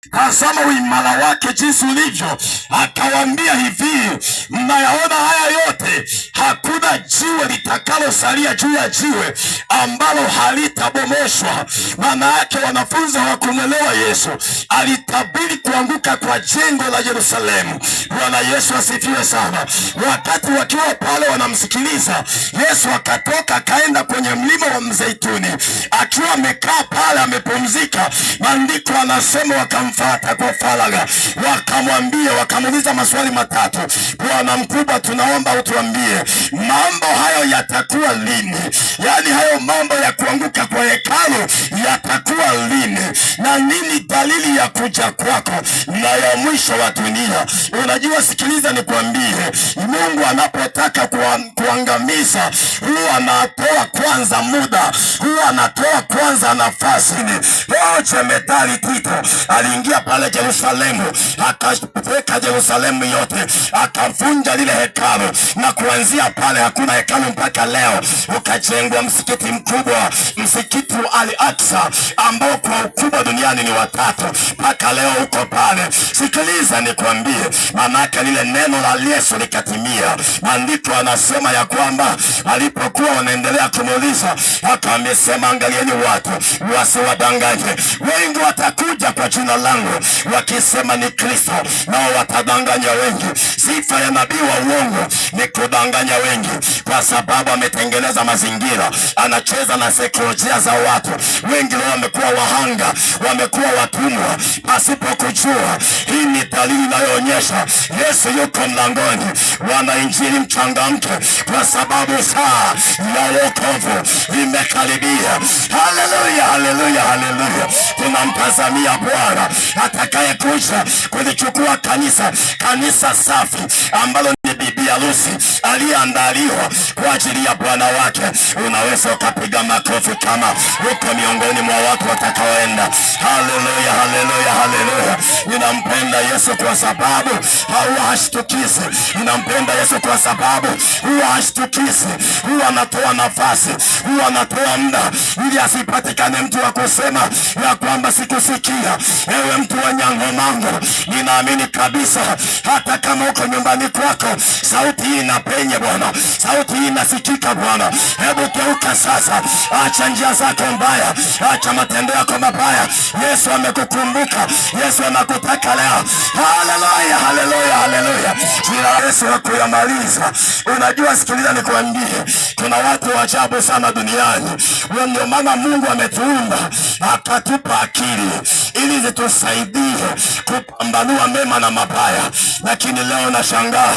Tazama uimara wake jinsi ulivyo. Akawaambia hivi, mnayaona haya yote, hakuna jiwe litakalosalia juu ya jiwe ambalo halitabomoshwa. Maana yake wanafunzi hawakumwelewa Yesu. Alitabiri kuanguka kwa jengo la Yerusalemu. Bwana Yesu asifiwe sana. Wakati wakiwa pale wanamsikiliza Yesu, akatoka akaenda kwenye mlima wa Mzeituni. Akiwa amekaa pale amepumzika, maandiko anasema wakamfuata kwa faragha, wakamwambia, wakamuuliza maswali matatu. Bwana mkubwa, tunaomba utuambie mambo hayo yatakuwa lini? Yaani hayo mambo ya kuanguka kwa hekalu yatakuwa lini, na nini dalili ya kuja kwako na ya mwisho wa dunia? Unajua, sikiliza nikwambie, Mungu anapotaka kuangamiza huwa anatoa kwanza muda, huwa anatoa kwanza nafasi. Jemedari Tito aliingia pale Yerusalemu, akateka Yerusalemu yote, akavunja lile hekalu, na kuanzia pale hakuna hekalu mpaka leo. Ukajengwa msikiti mkubwa, msikiti Al-Aqsa ambao kwa ukubwa duniani ni watatu, mpaka leo uko pale. Sikiliza nikwambie, manake lile neno la Yesu likatimia. Maandiko anasema ya kwamba alipokuwa wanaendelea kumuuliza, akaambia, sema, angalieni watu wasiwadanganye. Wengi watakuja kwa jina langu wakisema ni Kristo, nao watadanganya wengi. Sifa ya nabii wa uongo ni kudanganya wengi, kwa sababu ametengeneza mazingira, anacheza na saikolojia za watu. Wengi leo wamekuwa wahanga, wamekuwa watumwa pasipo kujua. Hii ni dalili inayoonyesha Yesu yuko mlangoni. Wana Injili, mchangamke, kwa sababu saa ya wokovu imekaribia. Haleluya, haleluya, haleluya. Tunamtazamia Bwana atakaye kuja kulichukua kanisa safi ambalo ni bibi harusi aliyeandaliwa kwa ajili ya Bwana wake. Unaweza ukapiga makofi kama uko miongoni mwa watu watakaoenda. Haleluya, haleluya, haleluya. Ninampenda Yesu kwa sababu huwa hashtukizi. Ninampenda Yesu kwa sababu huwa hashtukizi, huwa anatoa nafasi, huwa anatoa muda ili asipatikane mtu wa kusema ya kwamba sikusikia. Ewe mtu wa Nyangomango, ninaamini kabisa hata kama uko nyumbani kwako, sauti hii inapenye Bwana, sauti hii inasikika Bwana. Hebu geuka sasa, acha njia zako mbaya, acha matendo yako mabaya. Yesu amekukumbuka, Yesu anakutaka leo. Haleluya, haleluya, haleluya. Jina Yesu hakuyamaliza. Unajua, sikiliza nikwambie, kuna watu wa ajabu sana duniani. Ndio maana Mungu ametuumba akatupa akili ili zitusaidie kupambanua mema na mabaya, lakini leo nashangaa